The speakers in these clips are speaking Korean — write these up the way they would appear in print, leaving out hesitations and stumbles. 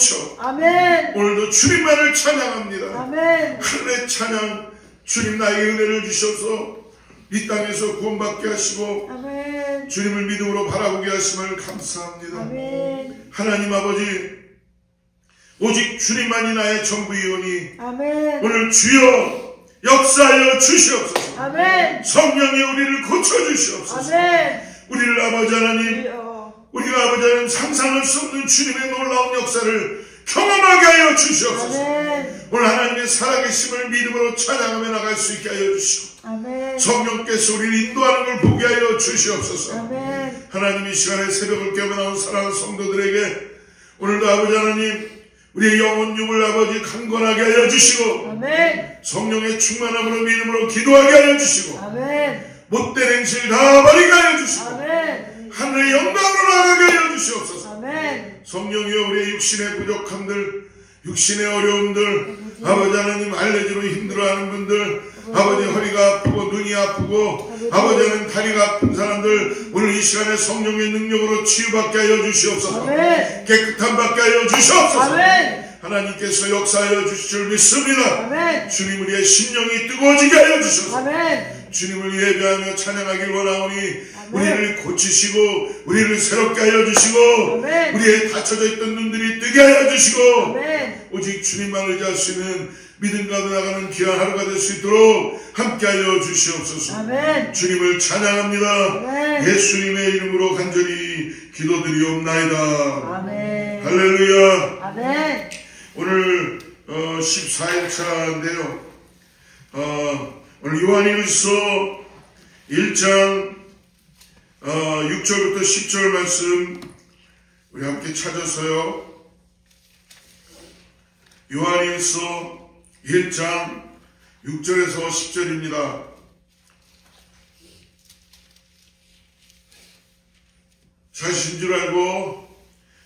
넘쳐 아멘. 오늘도 주님만을 찬양합니다. 아멘. 하늘의 찬양, 주님 나에게 은혜를 주셔서 이 땅에서 구원받게 하시고 아멘. 주님을 믿음으로 바라보게 하심을 감사합니다. 아멘. 하나님 아버지, 오직 주님만이 나의 전부이오니 아멘. 오늘 주여 역사하여 주시옵소서. 아멘. 성령이 우리를 고쳐주시옵소서. 아멘. 우리를 아버지 하나님, 주여. 우리가 아버지 하나님 상상할 수 없는 주님의 놀라운 역사를 경험하게 하여 주시옵소서. 아멘. 오늘 하나님의 살아계심을 믿음으로 찬양하며 나갈 수 있게 하여 주시고 아멘. 성령께서 우리를 인도하는 걸 보게 하여 주시옵소서. 아멘. 하나님 이 시간에 새벽을 깨며 나온 사랑하는 성도들에게 오늘도 아버지 하나님 우리의 영혼 육을 아버지 강건하게 하여 주시고 아멘. 성령의 충만함으로 믿음으로 기도하게 하여 주시고 아멘. 못된 행실 다 버리게 하여 주시고 아멘. 하늘의 영광으로 나가게 하여 주시옵소서. 아멘. 성령이여 우리의 육신의 부족함들, 육신의 어려움들, 아버지 하나님 알레르기로 힘들어하는 분들, 아버지 허리가 아프고 눈이 아프고 아버지 하나님 다리가 아픈 사람들 오늘 이 시간에 성령의 능력으로 치유받게 하여 주시옵소서. 아멘. 깨끗함 받게 하여 주시옵소서. 아멘. 하나님께서 역사하여 주실 줄 믿습니다. 아멘. 주님 우리의 심령이 뜨거워지게 하여 주소서. 아멘. 주님을 예배하며 찬양하길 원하오니 우리를 고치시고 우리를 새롭게 하여 주시고 아멘. 우리의 닫혀져 있던 눈들이 뜨게 하여 주시고 아멘. 오직 주님만 의지할 수 있는 믿음 가운데 나가는 귀한 하루가 될 수 있도록 함께 하여 주시옵소서. 아멘. 주님을 찬양합니다. 아멘. 예수님의 이름으로 간절히 기도드리옵나이다. 아멘. 할렐루야. 아멘. 오늘 14일차인데요. 오늘 요한일서 1장 6절부터 10절 말씀 우리 함께 찾아서요. 요한일서 1장 6절에서 10절입니다. 자신 줄 알고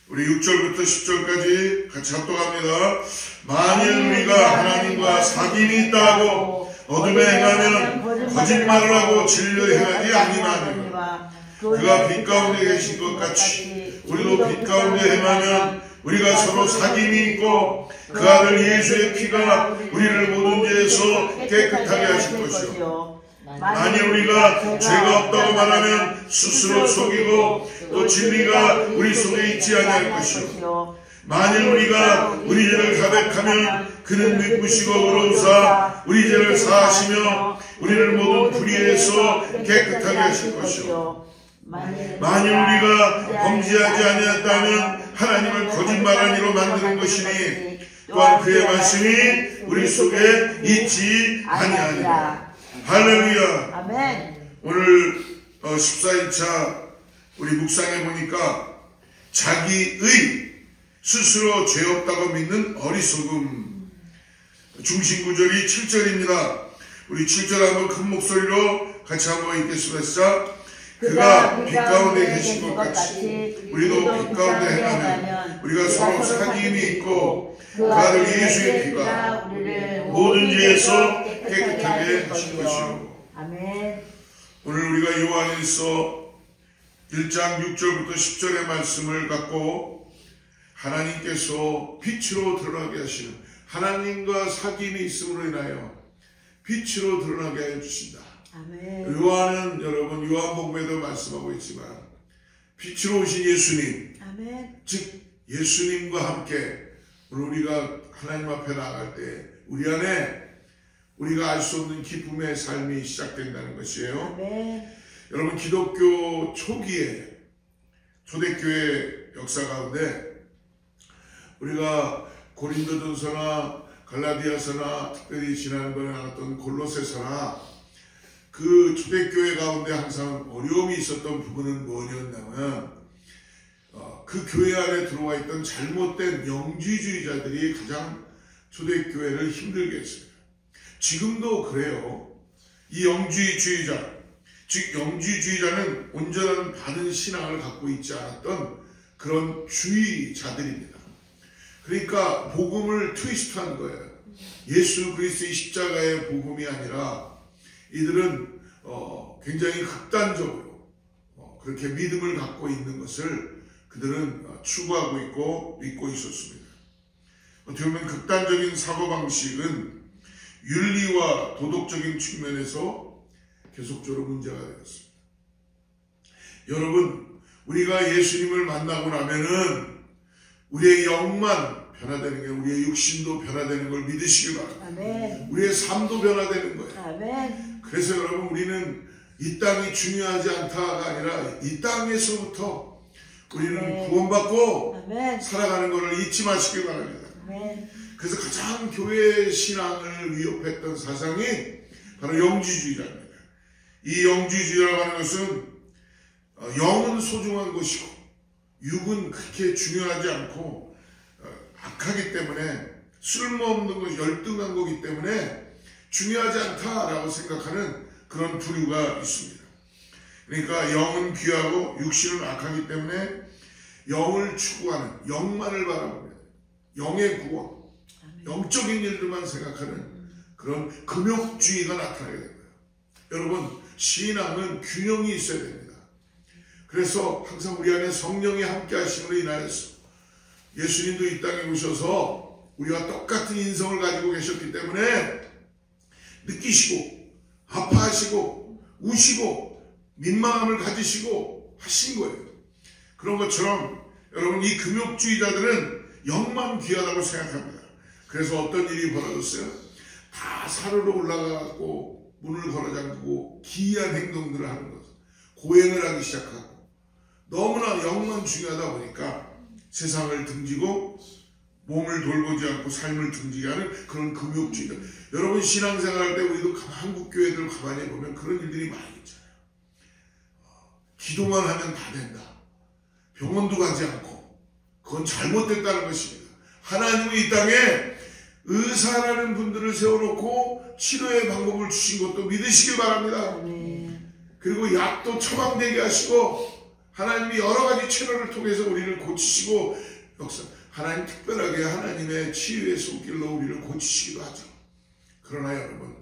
우리 6절부터 10절까지 같이 합독합니다. 만일 우리가 하나님과 사귐이 있다고 어둠에 행하면 거짓말을 하고 진리를 행하지 아니하느니라. 그가 빛 가운데 계신 것 같이 우리도 빛 가운데 행하면 우리가 서로 사귐이 있고 그 아들 예수의 피가 우리를 모든 죄에서 깨끗하게 하실 것이요. 만일 우리가 죄가 없다고 말하면 스스로 속이고 또 진리가 우리 속에 있지 아니할 것이요. 만일 우리가 우리 죄를 자백하면 그는 믿으시고 의로우사 우리 죄를 사하시며 우리를 모든 불의에서 깨끗하게 하실 것이요. 만일 우리가 범죄하지 아니했다면 하나님을 거짓말한 이로 만드는 것이니 또한 그의 말씀이 우리 속에 있지 아니하니라. 할렐루야. 아멘. 오늘 14일차 우리 묵상해 보니까 자기의 스스로 죄 없다고 믿는 어리석음 중심 구절이 7절입니다. 우리 7절 한번 큰 목소리로 같이 한번 읽겠습니다. 시작. 그가 빛 가운데 계신 것 같이 우리도 빛 가운데 행하면 우리가 서로 사귐이 있고 그 아들 예수의 피가 모든 죄에서 깨끗하게 하신 것이요. 아멘. 오늘 우리가 요한일서 1장 6절부터 10절의 말씀을 갖고 하나님께서 빛으로 드러나게 하시는 하나님과 사귐이 있음으로 인하여 빛으로 드러나게 하여 주신다. 아멘. 요한은 여러분 요한복음에도 말씀하고 있지만 빛으로 오신 예수님, 아멘. 즉 예수님과 함께 오늘 우리가 하나님 앞에 나갈 때 우리 안에 우리가 알 수 없는 기쁨의 삶이 시작된다는 것이에요. 아멘. 여러분 기독교 초기에 초대교회 역사 가운데 우리가 고린도전서나 갈라디아서나 특별히 지난번에 나왔던 골로새서나 그 초대교회 가운데 항상 어려움이 있었던 부분은 뭐였냐면 그 교회 안에 들어와 있던 잘못된 영지주의자들이 가장 초대교회를 힘들게 했습니다. 지금도 그래요. 이 영지주의자, 즉 영지주의자는 온전한 바른 신앙을 갖고 있지 않았던 그런 주의자들입니다. 그러니까 복음을 트위스트한 거예요. 예수 그리스도의 십자가의 복음이 아니라 이들은 굉장히 극단적으로 그렇게 믿음을 갖고 있는 것을 그들은 추구하고 있고 믿고 있었습니다. 어떻게 보면 극단적인 사고방식은 윤리와 도덕적인 측면에서 계속적으로 문제가 되었습니다. 여러분, 우리가 예수님을 만나고 나면은 우리의 영만 변화되는 게 우리의 육신도 변화되는 걸 믿으시기 바랍니다. 아멘. 우리의 삶도 변화되는 거예요. 아멘. 그래서 여러분, 우리는 이 땅이 중요하지 않다가 아니라 이 땅에서부터 우리는 아멘. 구원받고 아멘. 살아가는 것을 잊지 마시기 바랍니다. 아멘. 그래서 가장 교회 신앙을 위협했던 사상이 바로 영지주의자입니다. 이 영지주의라고 하는 것은 영은 소중한 것이고 육은 그렇게 중요하지 않고 악하기 때문에 쓸모없는 것, 열등한 거기 때문에 중요하지 않다라고 생각하는 그런 부류가 있습니다. 그러니까 영은 귀하고 육신은 악하기 때문에 영을 추구하는, 영만을 바라봅니다. 영의 구원, 영적인 일들만 생각하는 그런 금욕주의가 나타나게 됩니다. 여러분, 신앙은 균형이 있어야 됩니다. 그래서 항상 우리 안에 성령이 함께 하심으로 인하여서 예수님도 이 땅에 오셔서 우리와 똑같은 인성을 가지고 계셨기 때문에 느끼시고 아파하시고 우시고 민망함을 가지시고 하신 거예요. 그런 것처럼 여러분, 이 금욕주의자들은 영만 귀하다고 생각합니다. 그래서 어떤 일이 벌어졌어요? 다 산으로 올라가고 문을 걸어잠그고 기이한 행동들을 하는 것, 고행을 하기 시작하고 너무나 영만 중요하다 보니까 세상을 등지고 몸을 돌보지 않고 삶을 등지게 하는 그런 금욕주의자. 여러분, 신앙생활할 때 우리도 한국 교회들 가만히 보면 그런 일들이 많이 있잖아요. 기도만 하면 다 된다. 병원도 가지 않고 그건 잘못됐다는 것입니다. 하나님은 이 땅에 의사라는 분들을 세워놓고 치료의 방법을 주신 것도 믿으시기 바랍니다. 그리고 약도 처방되게 하시고 하나님이 여러 가지 채널을 통해서 우리를 고치시고 하나님 특별하게 하나님의 치유의 손길로 우리를 고치시기도 하죠. 그러나 여러분,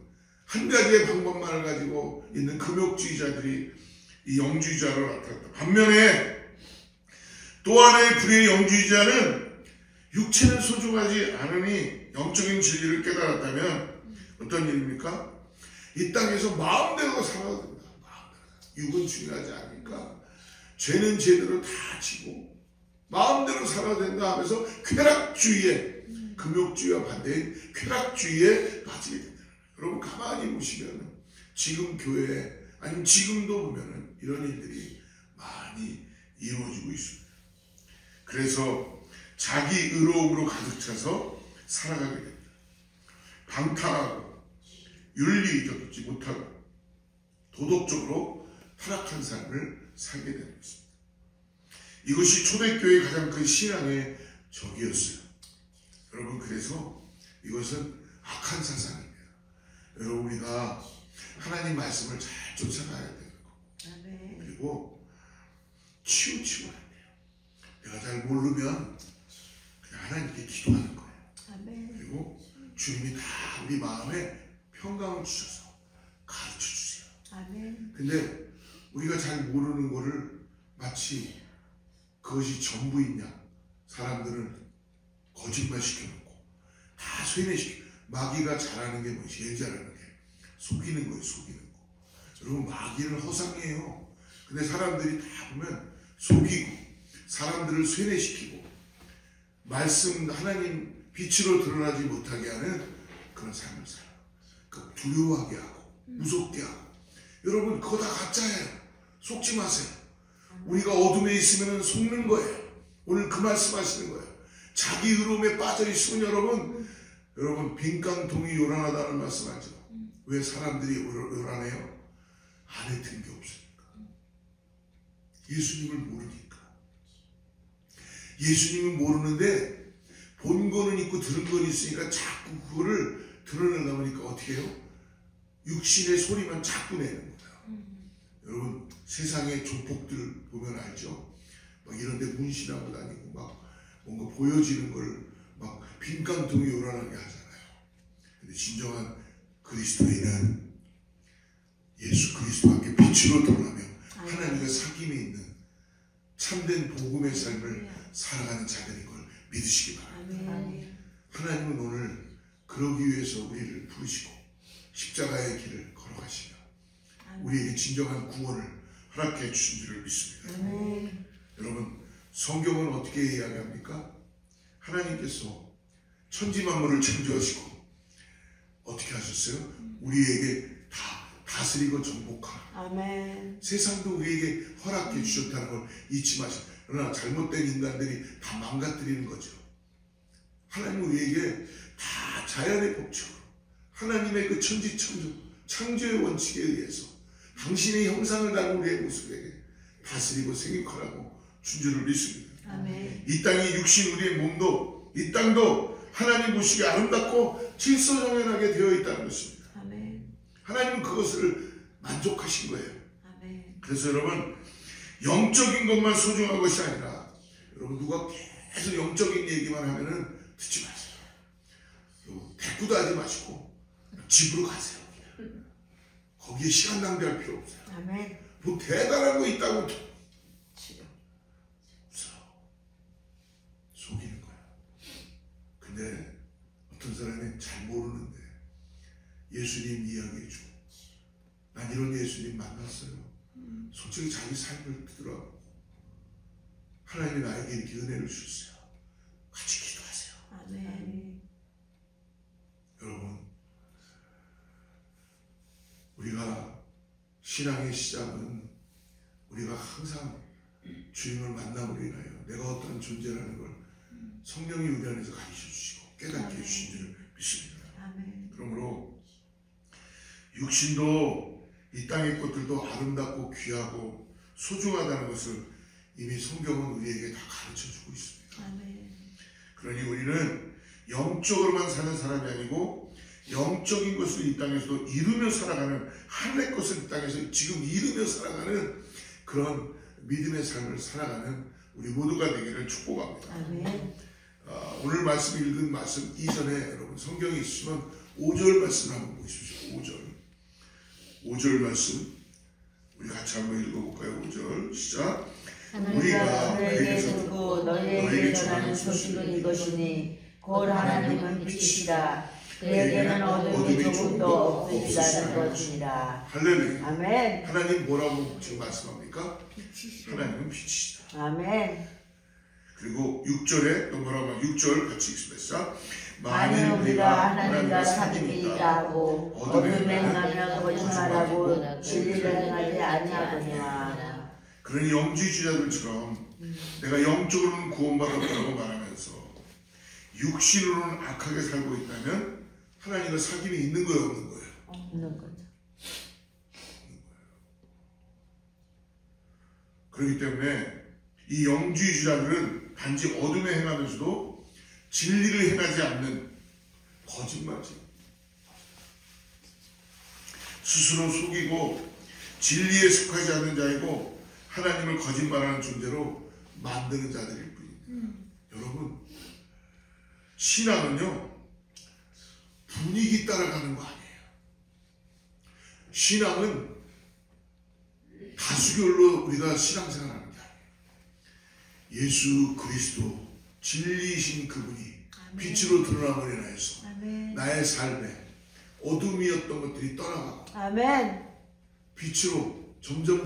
한 가지의 방법만을 가지고 있는 금욕주의자들이 이 영주의자로 나타났다. 반면에 또 하나의 불의의 영주의자는 육체는 소중하지 않으니 영적인 진리를 깨달았다면 어떤 일입니까? 이 땅에서 마음대로 살아야 됩니다. 육은 중요하지 않으니까 죄는 제대로 다 지고 마음대로 살아야 된다 하면서 쾌락주의에, 금욕주의와 반대인 쾌락주의에 빠지게 된다. 여러분, 가만히 보시면 지금 교회에, 아니면 지금도 보면 이런 일들이 많이 이루어지고 있습니다. 그래서 자기 의로움으로 가득 차서 살아가게 됩니다. 방탕하고 윤리적이지 못하고 도덕적으로 타락한 삶을 살게 되는 것입니다. 이것이 초대교회의 가장 큰 신앙의 적이었어요. 여러분, 그래서 이것은 악한 사상입니다. 여러분, 우리가 하나님 말씀을 잘 쫓아가야 돼요. 그리고 치우치면 안 돼요. 내가 잘 모르면 그냥 하나님께 기도하는 거예요. 그리고 주님이 다 우리 마음에 평강을 주셔서 가르쳐 주세요. 근데 우리가 잘 모르는 거를 마치 그것이 전부인 양 사람들은 거짓말 시켜놓고 다 쇠뇌시켜. 마귀가 잘하는 게 뭐 제일 잘하는 게 속이는 거예요. 속이는 거. 여러분, 마귀는 허상이에요. 근데 사람들이 다 보면 속이고 사람들을 쇠뇌시키고 말씀 하나님 빛으로 드러나지 못하게 하는 그런 삶을 살아요. 그러니까 두려워하게 하고 무섭게 하고. 여러분, 그거 다 가짜예요. 속지 마세요. 우리가 어둠에 있으면 속는 거예요. 오늘 그 말씀 하시는 거예요. 자기 의로움에 빠져 있으면 여러분 빈깡통이 요란하다는 말씀 하죠. 왜 사람들이 요란해요? 안에 든 게 없으니까. 예수님을 모르니까. 예수님은 모르는데 본 거는 있고 들은 건 있으니까 자꾸 그거를 드러내려고 하니까 어떻게 해요? 육신의 소리만 자꾸 내는 거예요. 여러분, 세상의 조폭들 보면 알죠? 막 이런 데 문신하고 다니고 막 뭔가 보여지는 걸 막 빈깡통이 요란하게 하잖아요. 근데 진정한 그리스도인은 예수 그리스도와 함께 빛으로 드러나며 하나님과 사귐이 있는 참된 복음의 삶을 살아가는 자들인 걸 믿으시기 바랍니다. 하나님은 오늘 그러기 위해서 우리를 부르시고 십자가의 길을 걸어가시며 우리에게 진정한 구원을 허락해 주신 줄을 믿습니다. 여러분, 성경은 어떻게 이야기합니까? 하나님께서 천지 만물을 창조하시고 어떻게 하셨어요? 우리에게 다 다스리고 정복하라. 아멘. 세상도 우리에게 허락해 주셨다는 걸 잊지 마시고, 그러나 잘못된 인간들이 다 망가뜨리는 거죠. 하나님 우리에게 다 자연의 법칙으로 하나님의 그 천지창조 창조의 원칙에 의해서 당신의 형상을 닮은 우리의 모습에게 다스리고 생육하라고 준 줄을 믿습니다. 아멘. 이 땅이 육신 우리의 몸도 이 땅도 하나님 보시기에 아름답고 질서정연하게 되어 있다는 것입니다. 아멘. 하나님은 그것을 만족하신 거예요. 아멘. 그래서 여러분, 영적인 것만 소중한 것이 아니라, 여러분 누가 계속 영적인 얘기만 하면은 듣지 마세요. 대꾸도 하지 마시고 집으로 가세요. 거기에 시간 낭비할 필요 없어요. 아멘. 뭐 대단한 거 있다고 치료. 속이는 거야. 근데 어떤 사람이 잘 모르는데 예수님 이야기해주고, 난 이런 예수님 만났어요. 솔직히 자기 삶을 들어가고 하나님이 나에게 이렇게 은혜를 주셨어요. 같이 기도하세요. 아멘. 여러분, 우리가 신앙의 시작은 우리가 항상 주님을 만남으로 인하여 내가 어떤 존재라는 걸 성령이 우리 안에서 가르쳐 주시고 깨닫게 해주신 줄 믿습니다. 아멘. 그러므로 육신도 이 땅의 것들도 아름답고 귀하고 소중하다는 것을 이미 성경은 우리에게 다 가르쳐 주고 있습니다. 아멘. 그러니 우리는 영적으로만 사는 사람이 아니고 영적인 것을 이 땅에서도 이루며 살아가는, 하늘의 것을 이 땅에서 지금 이루며 살아가는 그런 믿음의 삶을 살아가는 우리 모두가 되기를 축복합니다. 아멘. 오늘 말씀 읽은 말씀 이전에 여러분 성경에 있으면 5절 말씀 한번 보십시오. 5절 말씀 우리 같이 한번 읽어볼까요? 5절 시작. 우리가 너희에게 듣고 너희에게 전하는 소식은 이것이니 곧 하나님은 빛이시다. 그에게는 어둠이 조금도 없으시다는 것이니라. 할렐루야. 아멘. 하나님 뭐라고 지금 말씀합니까? 하나님은 빛이시다. 아멘. 그리고 6절에 또 뭐라고 6절 같이 읽습니다. 만일 우리가 하나님과 사귐이 있다 하고 어둠에 행하며 거짓말하고 진리를 행하지 아니하느냐. 그러니 영지주자들처럼 내가 영적으로는 구원받았다고 말하면서 육신으로는 악하게 살고 있다면 하나님과 사귐이 있는 거예요, 없는 거예요? 없는 거죠. 그렇기 때문에 이 영지주자들은 단지 어둠에 행하면서도 진리를 행하지 않는 거짓말지, 스스로 속이고 진리에 속하지 않는 자이고 하나님을 거짓말하는 존재로 만드는 자들일 뿐입니다. 여러분, 신앙은요 분위기 따라가는 거 아니에요. 신앙은 다수결로 우리가 신앙생활하는 게 아니에요. 예수 그리스도 진리이신 그분이 빛으로 드러남으로 인하여서 아멘. 나의 삶에 어둠이었던 것들이 떠나가고 아멘. 빛으로 점점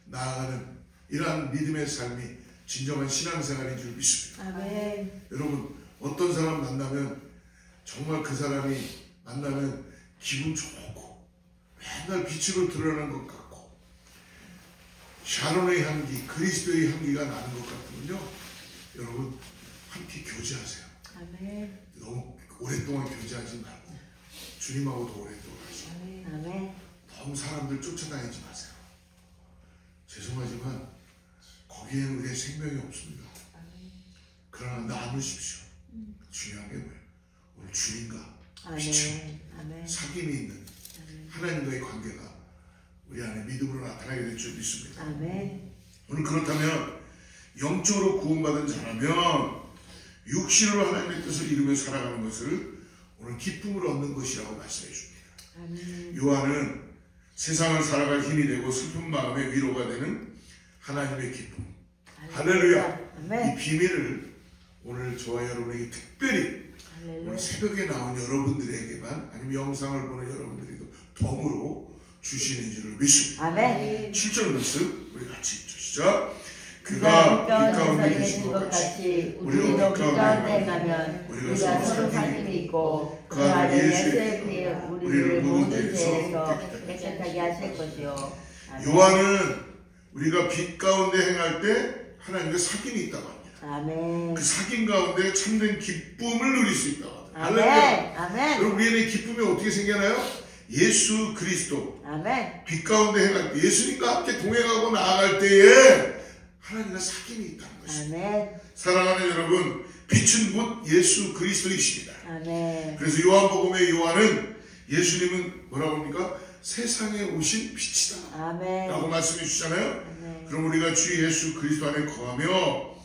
나아가는 이러한 믿음의 삶이 진정한 신앙생활인 줄 믿습니다. 아멘. 여러분, 어떤 사람 만나면 정말 그 사람이 만나면 기분 좋고 맨날 빛으로 드러나는 것 같고 샤론의 향기, 그리스도의 향기가 나는 것 같으면요, 여러분 함께 교제하세요. 아멘. 너무 오랫동안 교제하지 말고 주님하고 더 오랫동안 하시고 아멘. 너무 사람들 쫓아다니지 마세요. 죄송하지만 거기에는 우리의 생명이 없습니다. 그러나 나누십시오. 중요한 게 뭐예요? 오늘 주님과 빛으로 아멘. 사귐이 있는 하나님과의 관계가 우리 안에 믿음으로 나타나게 될 줄 믿습니다. 아멘. 오늘 그렇다면 영적으로 구원받은 자라면 육신으로 하나님의 뜻을 이루며 살아가는 것을 오늘 기쁨을 얻는 것이라고 말씀해 줍니다. 아멘. 요한은 세상을 살아갈 힘이 되고 슬픈 마음의 위로가 되는 하나님의 기쁨, 할렐루야, 아멘. 이 비밀을 오늘 저와 여러분에게 특별히 오늘 새벽에 나온 여러분들에게만 아니면 영상을 보는 여러분들에도 덤으로 주시는 줄을 믿습니다. 아멘. 7절 말씀 우리 같이 읽으시죠. 그가 빛 가운데 계신 것 같이 우리도 빛 가운데 가면 우리가 서로 사귐이 있고 그 안에 예수의 피에 우리를 모든 죄에서 깨끗하게 하실 것이요. 요한은 우리가 빛 가운데 행할 때 하나님과 사귐이 있다고 합니다. 아멘. 그 사귐 가운데 참된 기쁨을 누릴 수 있다고 합니다. 아멘. 할렐루야. 아멘. 여러분 우리의 기쁨이 어떻게 생겨나요? 예수 그리스도 아멘. 빛 가운데 행할 때 예수님과 함께 동행하고 나아갈 때에 하나님과 사귐이 있다는 것입니다. 아멘. 사랑하는 여러분, 빛은 곧 예수 그리스도이십니다. 아멘. 그래서 요한복음의 요한은 예수님은 뭐라고 합니까? 세상에 오신 빛이다 아멘. 라고 말씀해 주잖아요. 아멘. 그럼 우리가 주 예수 그리스도 안에 거하며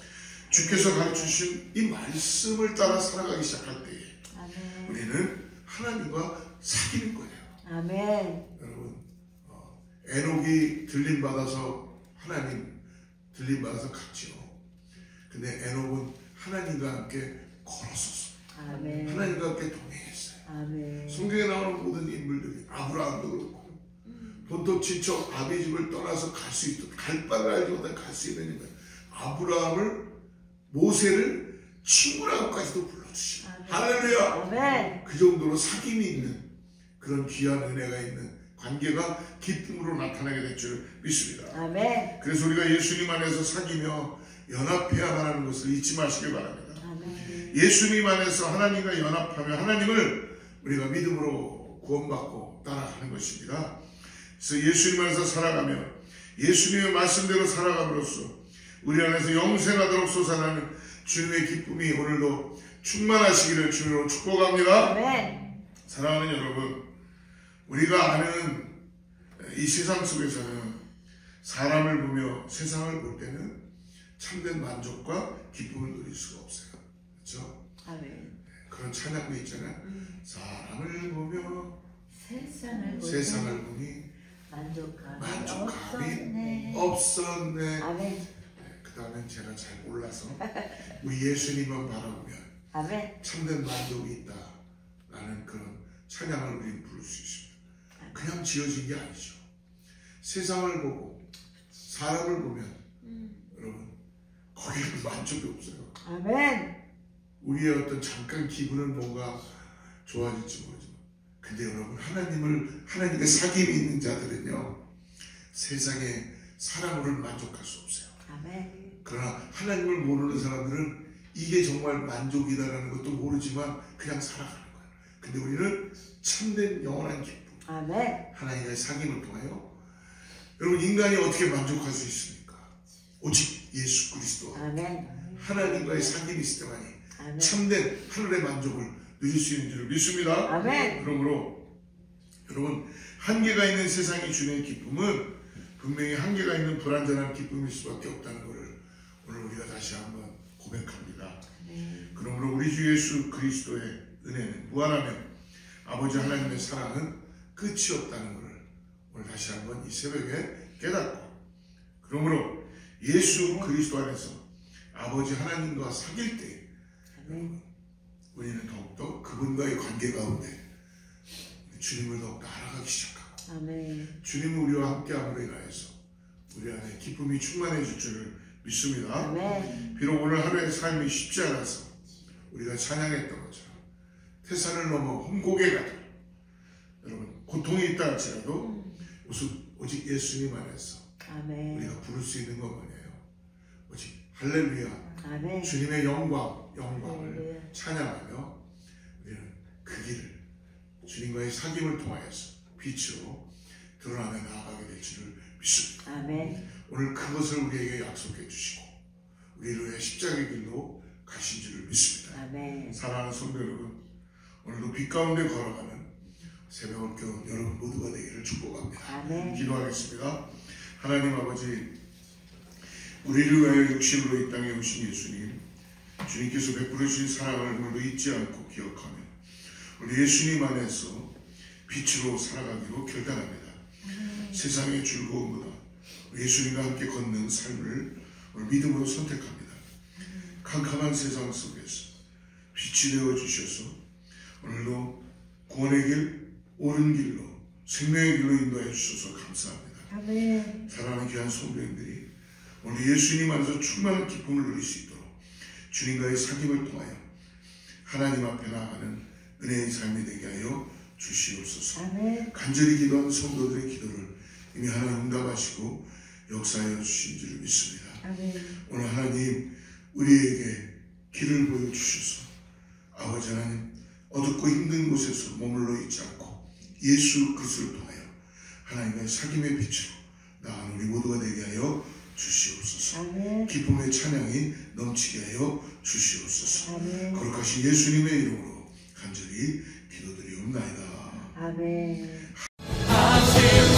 주께서 가르쳐주신 이 말씀을 따라 살아가기 시작할 때에 아멘. 우리는 하나님과 사귀는 거예요. 아멘. 여러분, 에녹이 들림받아서 하나님 들림받아서 갔죠. 근데 에녹은 하나님과 함께 걸었었어요. 아멘. 하나님과 함께 동행했어요. 아멘. 성경에 나오는 모든 인물들이 아브라함도 그렇고 본토 친척 아비 집을 떠나서 갈 수 있도록 갈 바를 알지 못한 갈 수 있는 인물 아브라함을 모세를 친구라고까지도 불러주시고 할렐루야. 아멘. 그 정도로 사귐이 있는 그런 귀한 은혜가 있는 관계가 기쁨으로 나타나게 될 줄 믿습니다. 아멘. 그래서 우리가 예수님 안에서 사귀며 연합해야만 하는 것을 잊지 마시길 바랍니다. 아멘. 예수님 안에서 하나님과 연합하며 하나님을 우리가 믿음으로 구원받고 따라가는 것입니다. 그래서 예수님 안에서 살아가며 예수님의 말씀대로 살아감으로써 우리 안에서 영생하도록 솟아나는 주님의 기쁨이 오늘도 충만하시기를 주님으로 축복합니다. 아멘. 사랑하는 여러분, 우리가 아는 이 세상 속에서는 사람을 보며 세상을 볼 때는 참된 만족과 기쁨을 누릴 수가 없어요. 그렇죠? 아멘. 그런 찬양도 있잖아요. 사람을 보며 세상을 보니 만족감이 없었네. 아멘. 그 다음엔 제가 잘 몰라서 우리 예수님만 바라보면 아멘. 참된 만족이 있다 라는 그런 찬양을 우리는 부를 수 있습니다. 그냥 지어진 게 아니죠. 세상을 보고 사람을 보면 여러분 거기는 만족이 없어요. 아멘. 우리의 어떤 잠깐 기분은 뭔가 좋아질지 모르지만 근데 여러분 하나님의 사귐이 있는 자들은요 세상에 사람으로는 만족할 수 없어요. 아멘. 그러나 하나님을 모르는 사람들은 이게 정말 만족이다라는 것도 모르지만 그냥 살아가는 거예요. 근데 우리는 참된 영원한 기쁨 아멘. 하나님의 사귐을 통하여 여러분 인간이 어떻게 만족할 수 있습니까? 오직 예수 그리스도 아멘. 하나님과의 사귐이 있을 때만이 아멘. 참된 하늘의 만족을 누릴 수 있는 줄을 믿습니다. 아멘. 그러므로 여러분 한계가 있는 세상이 주는 기쁨은 분명히 한계가 있는 불완전한 기쁨일 수밖에 없다는 것을 오늘 우리가 다시 한번 고백합니다. 그러므로 우리 주 예수 그리스도의 은혜는 무한하며 아버지 하나님의 사랑은 끝이 없다는 것을 오늘 다시 한번 이 새벽에 깨닫고 그러므로 예수 그리스도 안에서 아버지 하나님과 사귈 때 우리는 더욱더 그분과의 관계 가운데 주님을 더욱더 알아가기 시작하고 아멘. 주님은 우리와 함께함으로 인하여서 우리 안에 기쁨이 충만해질 줄을 믿습니다. 아멘. 비록 오늘 하루의 삶이 쉽지 않아서 우리가 찬양했던 것처럼 태산을 넘어 홈곡에 가도 여러분 고통이 있다 할지라도 오직 예수님 안에서 아멘. 우리가 부를 수 있는 건 뭐냐요? 오직 할렐루야 아멘. 주님의 영광을 할렐루야. 찬양하며 우리는 그 길을 주님과의 사귐을 통하여서 빛으로 드러나며 나아가게 될 줄을 믿습니다. 아멘. 오늘 그것을 우리에게 약속해 주시고 우리를 위해 십자가의 길로 가신 줄을 믿습니다. 아멘. 사랑하는 성도 여러분, 오늘도 빛 가운데 걸어가는 새벽을 깨운 여러분 모두가 되기를 축복합니다. 아멘. 기도하겠습니다. 하나님 아버지, 우리를 위하여 육신으로 이 땅에 오신 예수님, 주님께서 베풀어 주신 사랑을 오늘도 잊지 않고 기억하며 우리 예수님 안에서 빛으로 살아가기로 결단합니다. 세상의 즐거움보다 예수님과 함께 걷는 삶을 오늘 믿음으로 선택합니다. 캄캄한 세상 속에서 빛이 되어 주셔서 오늘도 구원의 길, 옳은 길로, 생명의 길로 인도해 주셔서 감사합니다. 아멘. 사랑하는 귀한 성도님들이 오늘 예수님 안에서 충만한 기쁨을 누릴 수 있도록 주님과의 사귐을 통하여 하나님 앞에 나아가는 은혜의 삶이 되게 하여 주시옵소서. 아멘. 간절히 기도한 성도들의 기도를 이미 하나님 응답하시고 역사하여 주신 줄 믿습니다. 아멘. 오늘 하나님 우리에게 길을 보여주셔서 아버지 하나님 어둡고 힘든 곳에서 머물러 있지 않고 예수 그리스도를 통하여 하나님의 사귐의 빛으로 나아가는 우리 모두가 되게 하여 주시옵소서. 아멘. 기쁨의 찬양이 넘치게 하여 주시옵소서. 아멘. 거룩하신 예수님의 이름으로 간절히 기도드리옵나이다. 아멘. 하실